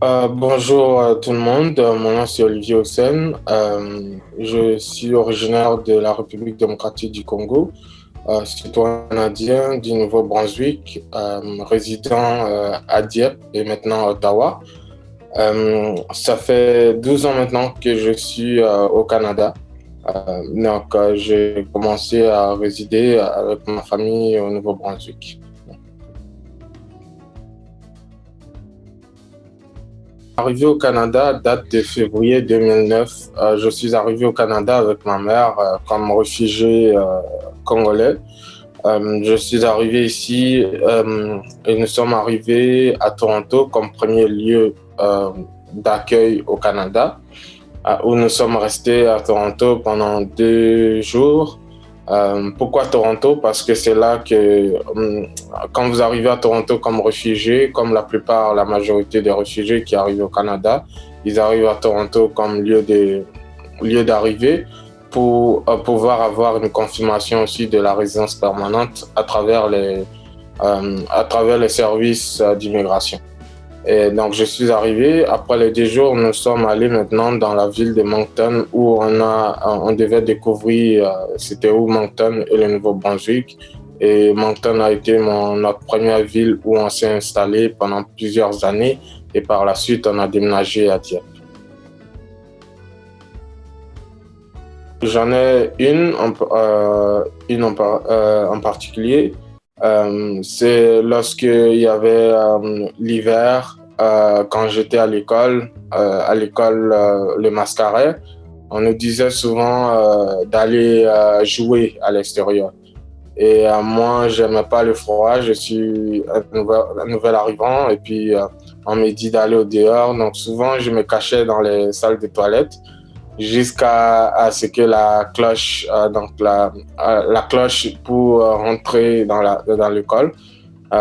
Bonjour tout le monde. Mon nom c'est Olivier Hossen. Je suis originaire de la République démocratique du Congo, citoyen canadien du Nouveau-Brunswick, résident à Dieppe et maintenant à Ottawa. Ça fait 12 ans maintenant que je suis au Canada. J'ai commencé à résider avec ma famille au Nouveau-Brunswick. Arrivé au Canada date de février 2009. Je suis arrivé au Canada avec ma mère comme réfugié congolais. Je suis arrivé ici et nous sommes arrivés à Toronto comme premier lieu d'accueil au Canada, où nous sommes restés à Toronto pendant 2 jours. Pourquoi Toronto? Parce que c'est là que quand vous arrivez à Toronto comme réfugié, comme la majorité des réfugiés qui arrivent au Canada, ils arrivent à Toronto comme lieu d'arrivée pour pouvoir avoir une confirmation aussi de la résidence permanente à travers les services d'immigration. Et donc, je suis arrivé. Après les 2 jours, nous sommes allés maintenant dans la ville de Moncton où on devait découvrir c'était où Moncton et le Nouveau-Brunswick. Et Moncton a été notre première ville où on s'est installé pendant plusieurs années. Et par la suite, on a déménagé à Dieppe. J'en ai en particulier. C'est lorsqu'il y avait l'hiver, quand j'étais à l'école Le Mascaret, on nous disait souvent d'aller jouer à l'extérieur. Et moi, j'aimais pas le froid, je suis un nouvel arrivant et puis on me dit d'aller au dehors. Donc souvent, je me cachais dans les salles de toilettes jusqu'à ce que la cloche, la cloche pour rentrer dans l'école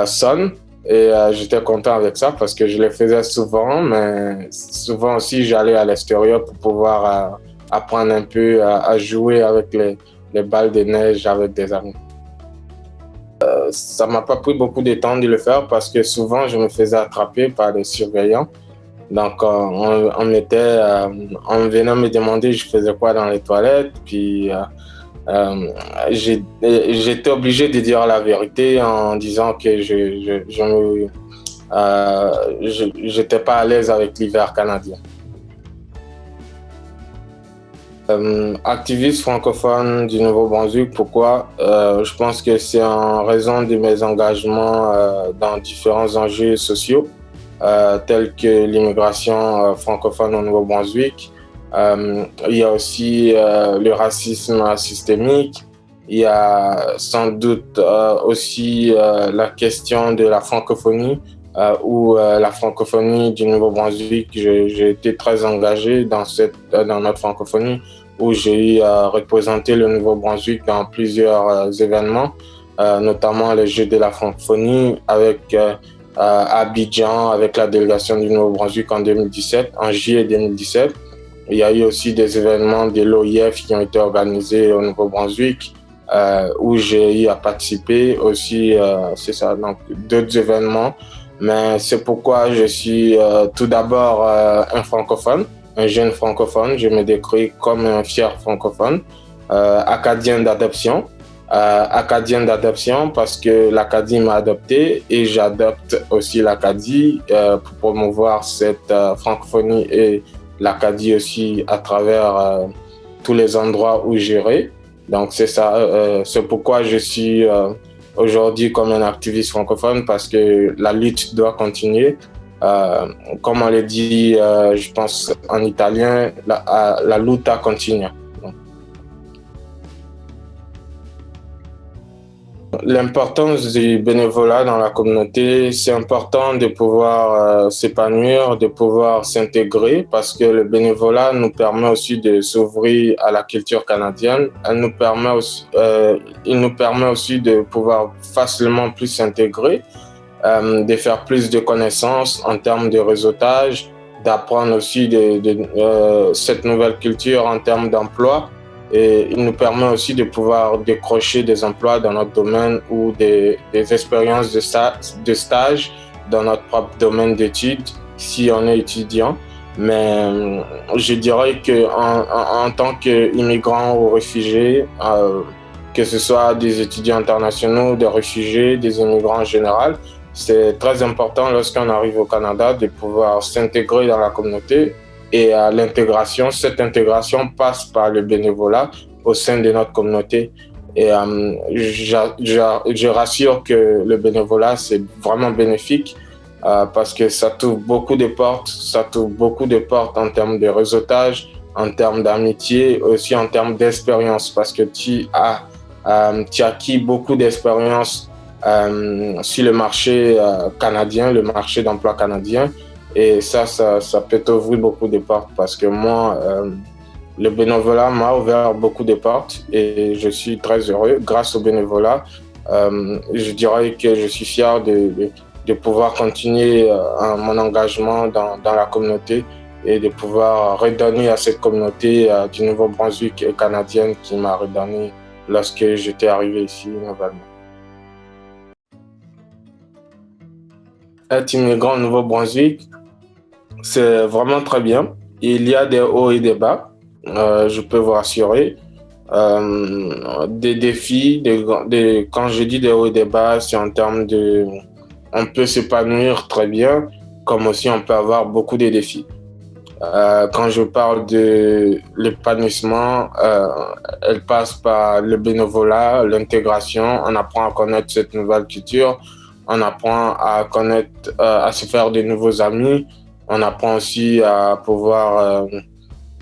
sonne. Et j'étais content avec ça parce que je le faisais souvent, mais souvent aussi j'allais à l'extérieur pour pouvoir apprendre un peu à jouer avec les balles de neige avec des amis. Ça m'a pas pris beaucoup de temps de le faire parce que souvent je me faisais attraper par des surveillants. Donc, on venait me demander je faisais quoi dans les toilettes, puis j'étais obligé de dire la vérité en disant que j'étais pas à l'aise avec l'hiver canadien. Activiste francophone du Nouveau-Brunswick, pourquoi? Je pense que c'est en raison de mes engagements dans différents enjeux sociaux. Tels que l'immigration francophone au Nouveau-Brunswick. Il y a aussi le racisme systémique. Il y a sans doute aussi la question de la francophonie, où la francophonie du Nouveau-Brunswick, j'ai été très engagé dans notre francophonie, où j'ai eu représenté le Nouveau-Brunswick dans plusieurs événements, notamment les Jeux de la francophonie avec à Abidjan avec la délégation du Nouveau-Brunswick en juillet 2017. Il y a eu aussi des événements de l'OIF qui ont été organisés au Nouveau-Brunswick où j'ai eu à participer aussi, c'est ça, donc d'autres événements. Mais c'est pourquoi je suis tout d'abord un francophone, un jeune francophone. Je me décris comme un fier francophone, acadien d'adoption. Acadien d'adoption parce que l'Acadie m'a adopté et j'adopte aussi l'Acadie pour promouvoir cette francophonie et l'Acadie aussi à travers tous les endroits où j'irai. Donc c'est ça, c'est pourquoi je suis aujourd'hui comme un activiste francophone parce que la lutte doit continuer. Comme on le dit, je pense en italien, la lutta continua. L'importance du bénévolat dans la communauté, c'est important de pouvoir s'épanouir, de pouvoir s'intégrer parce que le bénévolat nous permet aussi de s'ouvrir à la culture canadienne. Il nous permet aussi de pouvoir facilement plus s'intégrer, de faire plus de connaissances en termes de réseautage, d'apprendre aussi cette nouvelle culture en termes d'emploi. Et il nous permet aussi de pouvoir décrocher des emplois dans notre domaine ou des expériences de stage dans notre propre domaine d'études si on est étudiant. Mais je dirais que en tant qu'immigrant ou réfugié, que ce soit des étudiants internationaux, des réfugiés, des immigrants en général, c'est très important lorsqu'on arrive au Canada de pouvoir s'intégrer dans la communauté. Et l'intégration, cette intégration passe par le bénévolat au sein de notre communauté. Et je rassure que le bénévolat, c'est vraiment bénéfique parce que ça t'ouvre beaucoup de portes, en termes de réseautage, en termes d'amitié, aussi en termes d'expérience, parce que tu as acquis beaucoup d'expérience sur le marché canadien, le marché d'emploi canadien. Et ça peut t'ouvrir beaucoup de portes parce que moi, le bénévolat m'a ouvert beaucoup de portes et je suis très heureux. Grâce au bénévolat, je dirais que je suis fier de pouvoir continuer mon engagement dans la communauté et de pouvoir redonner à cette communauté du Nouveau-Brunswick et canadienne qui m'a redonné lorsque j'étais arrivé ici nouvellement. Être immigrant au Nouveau-Brunswick, c'est vraiment très bien. Il y a des hauts et des bas, je peux vous rassurer. Des défis, quand je dis des hauts et des bas, c'est en termes de... On peut s'épanouir très bien, comme aussi on peut avoir beaucoup de défis. Quand je parle de l'épanouissement, elle passe par le bénévolat, l'intégration. On apprend à connaître cette nouvelle culture. On apprend à connaître, à se faire de nouveaux amis. On apprend aussi à pouvoir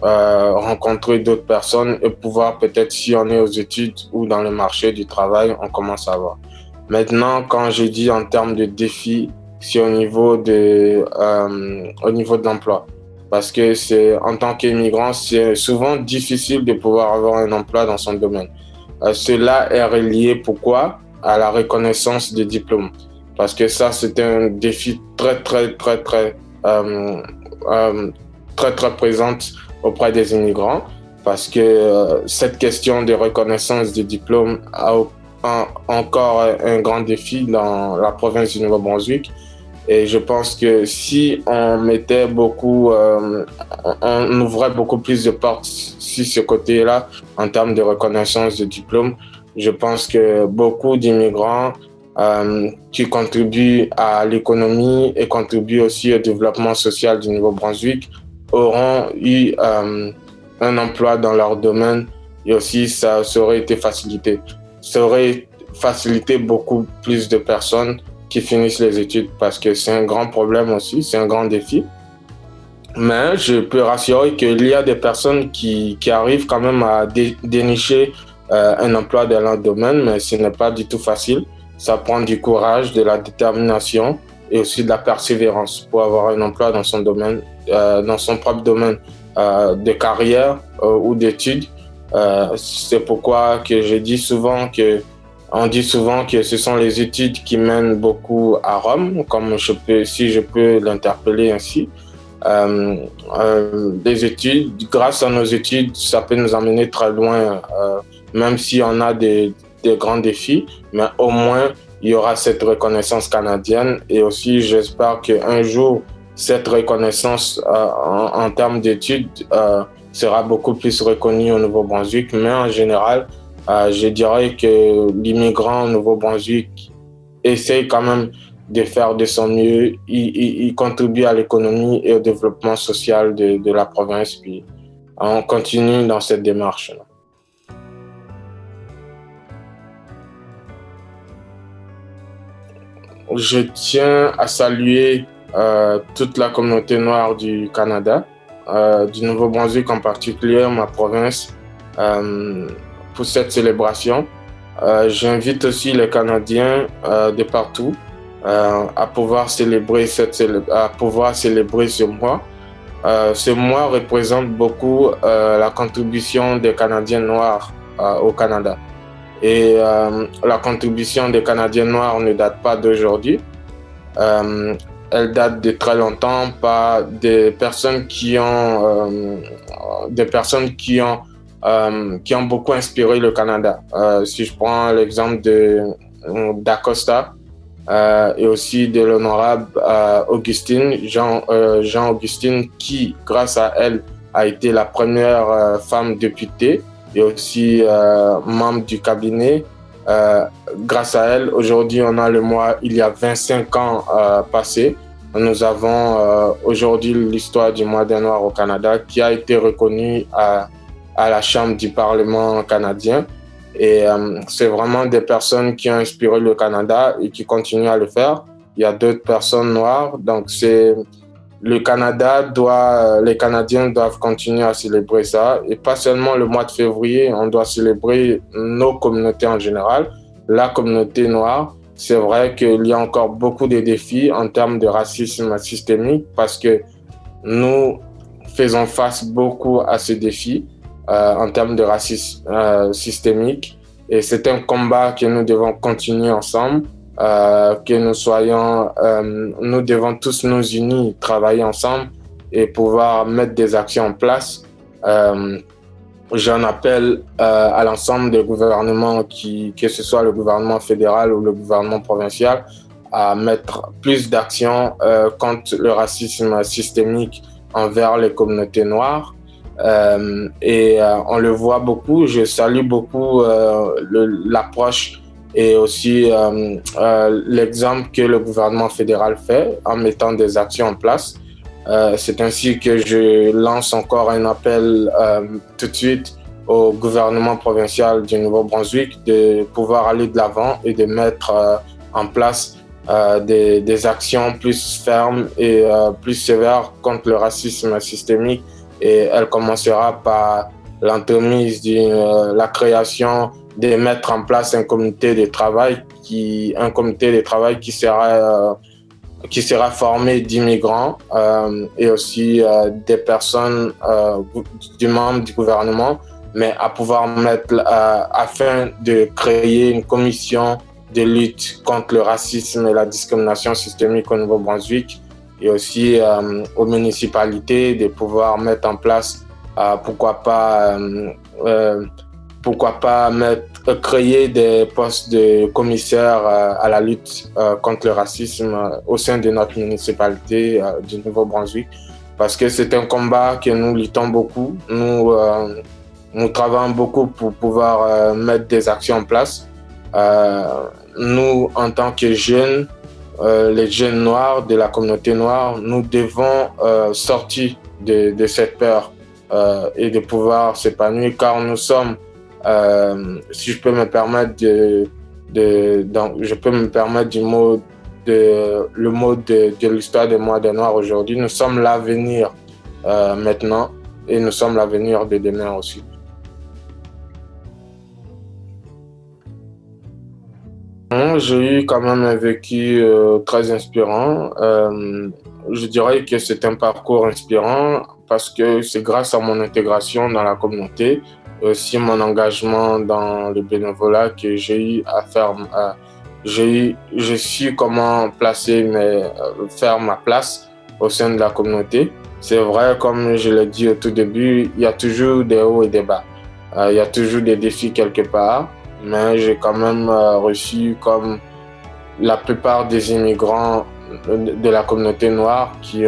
rencontrer d'autres personnes et pouvoir peut-être, si on est aux études ou dans le marché du travail, on commence à voir. Maintenant, quand je dis en termes de défis, c'est au niveau de l'emploi. Parce que en tant qu'immigrant, c'est souvent difficile de pouvoir avoir un emploi dans son domaine. Cela est relié, pourquoi? À la reconnaissance des diplômes. Parce que ça, c'est un défi très présente auprès des immigrants. Parce que cette question de reconnaissance des diplômes a encore un grand défi dans la province du Nouveau-Brunswick. Et je pense que si on mettait on ouvrait beaucoup plus de portes sur ce côté-là en termes de reconnaissance de diplômes, je pense que beaucoup d'immigrants qui contribuent à l'économie et contribuent aussi au développement social du Nouveau-Brunswick auront eu un emploi dans leur domaine et aussi ça aurait été facilité. Ça aurait facilité beaucoup plus de personnes qui finissent les études parce que c'est un grand problème aussi, c'est un grand défi. Mais je peux rassurer qu'il y a des personnes qui arrivent quand même à dénicher un emploi dans leur domaine, mais ce n'est pas du tout facile. Ça prend du courage, de la détermination et aussi de la persévérance pour avoir un emploi dans son domaine, dans son propre domaine de carrière ou d'études. C'est pourquoi que je dis souvent on dit souvent que ce sont les études qui mènent beaucoup à Rome, comme si je peux l'interpeller ainsi. Les études, grâce à nos études, ça peut nous amener très loin, même si on a des grands défis, mais au moins, il y aura cette reconnaissance canadienne et aussi, j'espère qu'un jour, cette reconnaissance en termes d'études sera beaucoup plus reconnue au Nouveau-Brunswick, mais en général, je dirais que l'immigrant au Nouveau-Brunswick essaye quand même de faire de son mieux. Il contribue à l'économie et au développement social de la province. Puis on continue dans cette démarche. Je tiens à saluer toute la communauté noire du Canada, du Nouveau-Brunswick en particulier, ma province, pour cette célébration. J'invite aussi les Canadiens de partout à pouvoir célébrer ce mois. Ce mois représente beaucoup la contribution des Canadiens noirs au Canada. Et la contribution des Canadiens noirs ne date pas d'aujourd'hui. Elle date de très longtemps par des personnes qui ont beaucoup inspiré le Canada. Si je prends l'exemple d'Acosta, et aussi de l'honorable Augustine, Jean Augustine, qui, grâce à elle, a été la première femme députée et aussi membre du cabinet. Grâce à elle, aujourd'hui, on a le mois, il y a 25 ans passés, nous avons aujourd'hui l'histoire du mois des Noirs au Canada qui a été reconnue à la Chambre du Parlement canadien. Et c'est vraiment des personnes qui ont inspiré le Canada et qui continuent à le faire. Il y a d'autres personnes noires, donc les Canadiens doivent continuer à célébrer ça. Et pas seulement le mois de février, on doit célébrer nos communautés en général. La communauté noire, c'est vrai qu'il y a encore beaucoup de défis en termes de racisme systémique parce que nous faisons face beaucoup à ces défis en termes de racisme systémique. Et c'est un combat que nous devons continuer ensemble. Que nous devons tous nous unir, travailler ensemble et pouvoir mettre des actions en place. J'en appelle à l'ensemble des gouvernements, que ce soit le gouvernement fédéral ou le gouvernement provincial, à mettre plus d'actions contre le racisme systémique envers les communautés noires. On le voit beaucoup. Je salue beaucoup l'approche et aussi l'exemple que le gouvernement fédéral fait en mettant des actions en place. C'est ainsi que je lance encore un appel tout de suite au gouvernement provincial du Nouveau-Brunswick de pouvoir aller de l'avant et de mettre en place des actions plus fermes et plus sévères contre le racisme systémique. Et elle commencera par l'entremise de la création de mettre en place un comité de travail qui sera formé d'immigrants et aussi des personnes du membre du gouvernement, mais à pouvoir mettre afin de créer une commission de lutte contre le racisme et la discrimination systémique au Nouveau-Brunswick et aussi aux municipalités de pouvoir mettre en place pourquoi pas créer des postes de commissaires à la lutte contre le racisme au sein de notre municipalité du Nouveau-Brunswick, parce que c'est un combat que nous luttons beaucoup. Nous travaillons beaucoup pour pouvoir mettre des actions en place. Nous, en tant que jeunes, les jeunes noirs de la communauté noire, nous devons sortir de cette peur et de pouvoir s'épanouir, car nous sommes, si je peux me permettre le mot de l'histoire des mois des Noirs aujourd'hui, nous sommes l'avenir maintenant et nous sommes l'avenir de demain aussi. J'ai eu quand même un vécu très inspirant. Je dirais que c'est un parcours inspirant parce que c'est grâce à mon intégration dans la communauté et aussi mon engagement dans le bénévolat que j'ai eu à faire. J'ai su comment faire ma place au sein de la communauté. C'est vrai, comme je l'ai dit au tout début, il y a toujours des hauts et des bas. Il y a toujours des défis quelque part. Mais j'ai quand même reçu, comme la plupart des immigrants de la communauté noire qui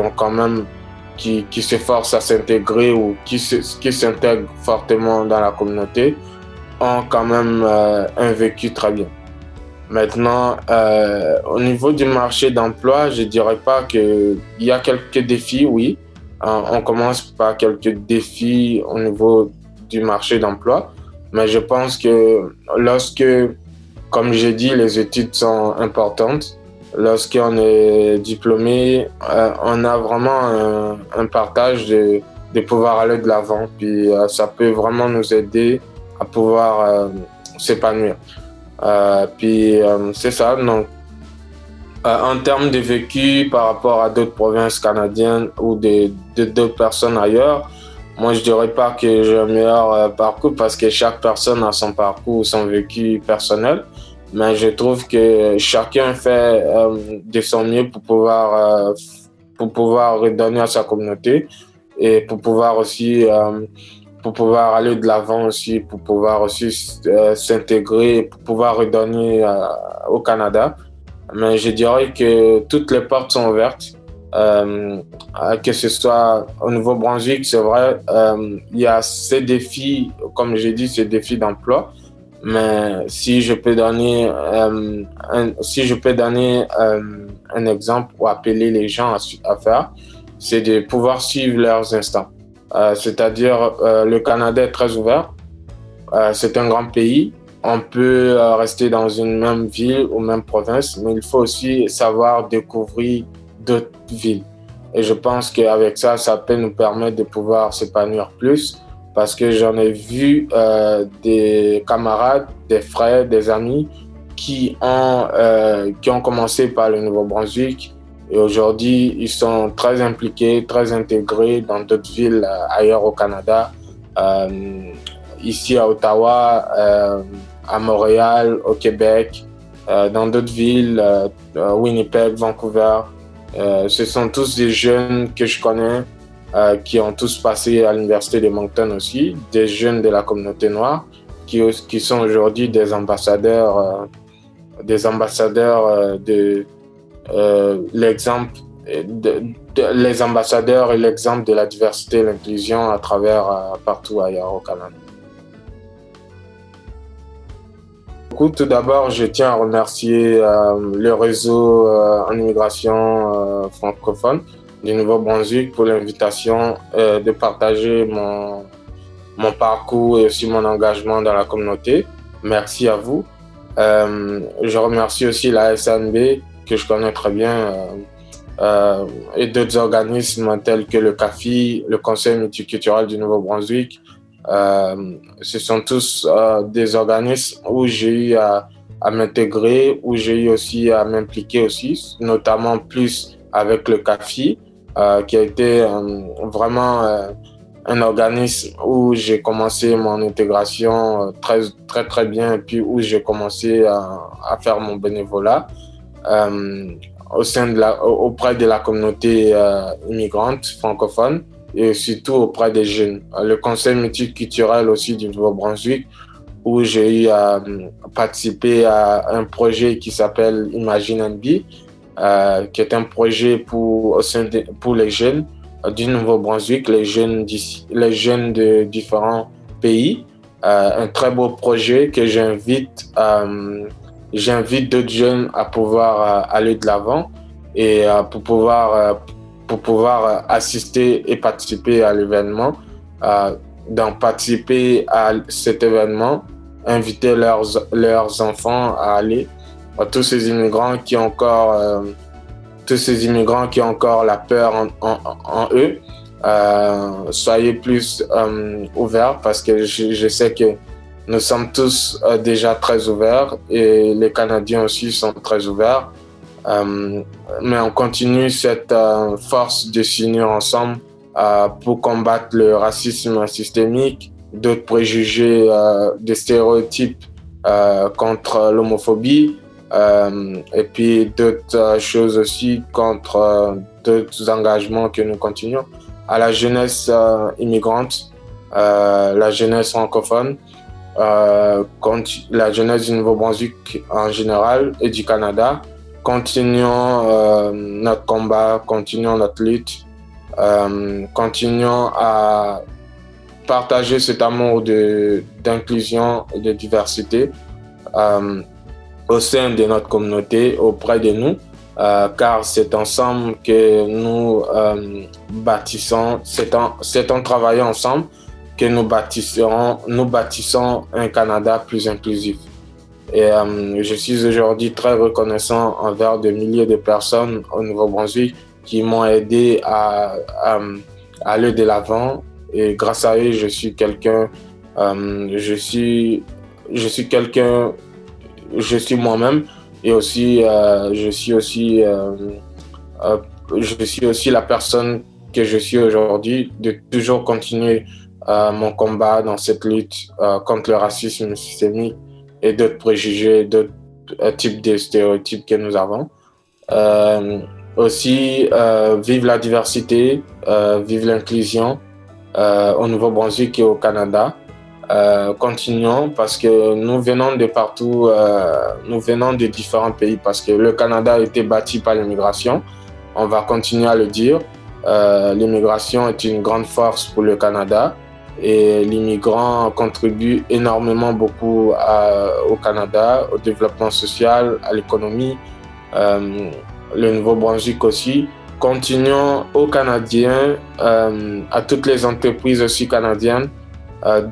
s'efforcent à s'intégrer ou qui s'intègrent fortement dans la communauté, ont quand même un vécu très bien. Maintenant, au niveau du marché d'emploi, je dirais pas qu'il y a quelques défis, oui. On commence par quelques défis au niveau du marché d'emploi. Mais je pense que comme j'ai dit, les études sont importantes. Lorsqu'on est diplômé, on a vraiment un partage de pouvoir aller de l'avant. Puis ça peut vraiment nous aider à pouvoir s'épanouir. C'est ça. Donc, en termes de vécu par rapport à d'autres provinces canadiennes ou d'autres personnes ailleurs, moi, je dirais pas que j'ai un meilleur parcours parce que chaque personne a son parcours, son vécu personnel. Mais je trouve que chacun fait de son mieux pour pouvoir redonner à sa communauté et pour pouvoir aussi aller de l'avant aussi, pour pouvoir aussi s'intégrer, pour pouvoir redonner au Canada. Mais je dirais que toutes les portes sont ouvertes. Que ce soit au Nouveau-Brunswick, c'est vrai, il y a ces défis, comme j'ai dit, ces défis d'emploi. Mais si je peux donner un exemple ou appeler les gens à faire, c'est de pouvoir suivre leurs instants. C'est-à-dire, le Canada est très ouvert. C'est un grand pays. On peut rester dans une même ville ou même province, mais il faut aussi savoir découvrir d'autres villes. Et je pense qu'avec ça, ça peut nous permettre de pouvoir s'épanouir plus parce que j'en ai vu des camarades, des frères, des amis qui ont commencé par le Nouveau-Brunswick et aujourd'hui, ils sont très impliqués, très intégrés dans d'autres villes ailleurs au Canada. Euh, Ici à Ottawa, à Montréal, au Québec, dans d'autres villes, Winnipeg, Vancouver. Ce sont tous des jeunes que je connais qui ont tous passé à l'université de Moncton aussi, des jeunes de la communauté noire qui sont aujourd'hui des ambassadeurs de l'exemple les ambassadeurs et l'exemple de la diversité et l'inclusion à travers partout ailleurs au Canada. Tout d'abord, je tiens à remercier le réseau en immigration francophone du Nouveau-Brunswick pour l'invitation de partager mon parcours et aussi mon engagement dans la communauté. Merci à vous. Je remercie aussi la SNB, que je connais très bien, et d'autres organismes tels que le CAFI, le Conseil multiculturel du Nouveau-Brunswick. Ce sont tous des organismes où j'ai eu à m'intégrer, où j'ai eu aussi à m'impliquer aussi, notamment plus avec le CAFI, qui a été vraiment un organisme où j'ai commencé mon intégration très, très, très bien et puis où j'ai commencé à faire mon bénévolat auprès de la communauté immigrante francophone et surtout auprès des jeunes. Le conseil multiculturel aussi du Nouveau-Brunswick, où j'ai eu à participer à un projet qui s'appelle Imagine and Be, qui est un projet pour les jeunes du Nouveau-Brunswick, les jeunes de différents pays. Un très beau projet que j'invite d'autres jeunes à pouvoir aller de l'avant et pour pouvoir assister et participer à l'événement. Donc participer à cet événement, inviter leurs enfants à aller. Tous ces immigrants qui ont encore la peur en eux, soyez plus ouverts parce que je sais que nous sommes tous déjà très ouverts et les Canadiens aussi sont très ouverts. Mais on continue cette force de s'unir ensemble pour combattre le racisme systémique, d'autres préjugés, des stéréotypes contre l'homophobie et puis d'autres choses aussi contre d'autres engagements que nous continuons. À la jeunesse immigrante, la jeunesse francophone, la jeunesse du Nouveau-Brunswick en général et du Canada, continuons notre combat, continuons notre lutte, continuons à partager cet amour d'inclusion et de diversité au sein de notre communauté, auprès de nous, car c'est ensemble que nous bâtissons, c'est en travaillant ensemble que nous bâtissons un Canada plus inclusif. Et je suis aujourd'hui très reconnaissant envers des milliers de personnes au Nouveau-Brunswick qui m'ont aidé à aller de l'avant. Et grâce à eux, je suis moi-même et aussi je suis aussi la personne que je suis aujourd'hui, de toujours continuer mon combat dans cette lutte contre le racisme systémique et d'autres préjugés, d'autres types de stéréotypes que nous avons. Aussi, vive la diversité, vive l'inclusion au Nouveau-Brunswick et au Canada. continuons parce que nous venons de partout, nous venons de différents pays parce que le Canada a été bâti par l'immigration. On va continuer à le dire. L'immigration est une grande force pour le Canada et l'immigrant contribue énormément beaucoup au Canada, au développement social, à l'économie, le Nouveau-Brunswick aussi. Continuons aux Canadiens, à toutes les entreprises aussi canadiennes,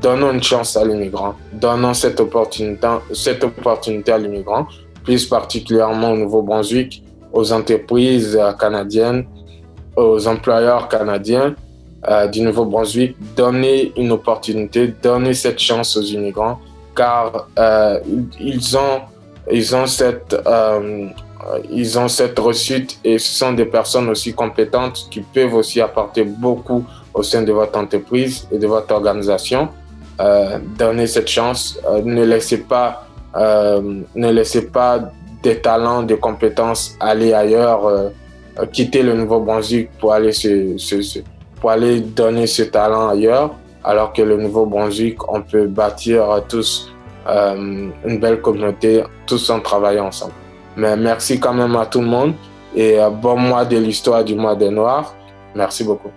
donnons une chance à l'immigrant, donnons cette opportunité à l'immigrant, plus particulièrement au Nouveau-Brunswick, aux entreprises canadiennes, aux employeurs canadiens du Nouveau-Brunswick, donner une opportunité, donner cette chance aux immigrants, car ils ont cette réussite et ce sont des personnes aussi compétentes qui peuvent aussi apporter beaucoup au sein de votre entreprise et de votre organisation. Donnez cette chance, ne laissez pas des talents, des compétences aller ailleurs, quitter le Nouveau-Brunswick pour aller donner ce talent ailleurs, alors que le Nouveau-Brunswick, on peut bâtir tous une belle communauté, tous en travaillant ensemble. Mais merci quand même à tout le monde et bon mois de l'histoire du mois des Noirs. Merci beaucoup.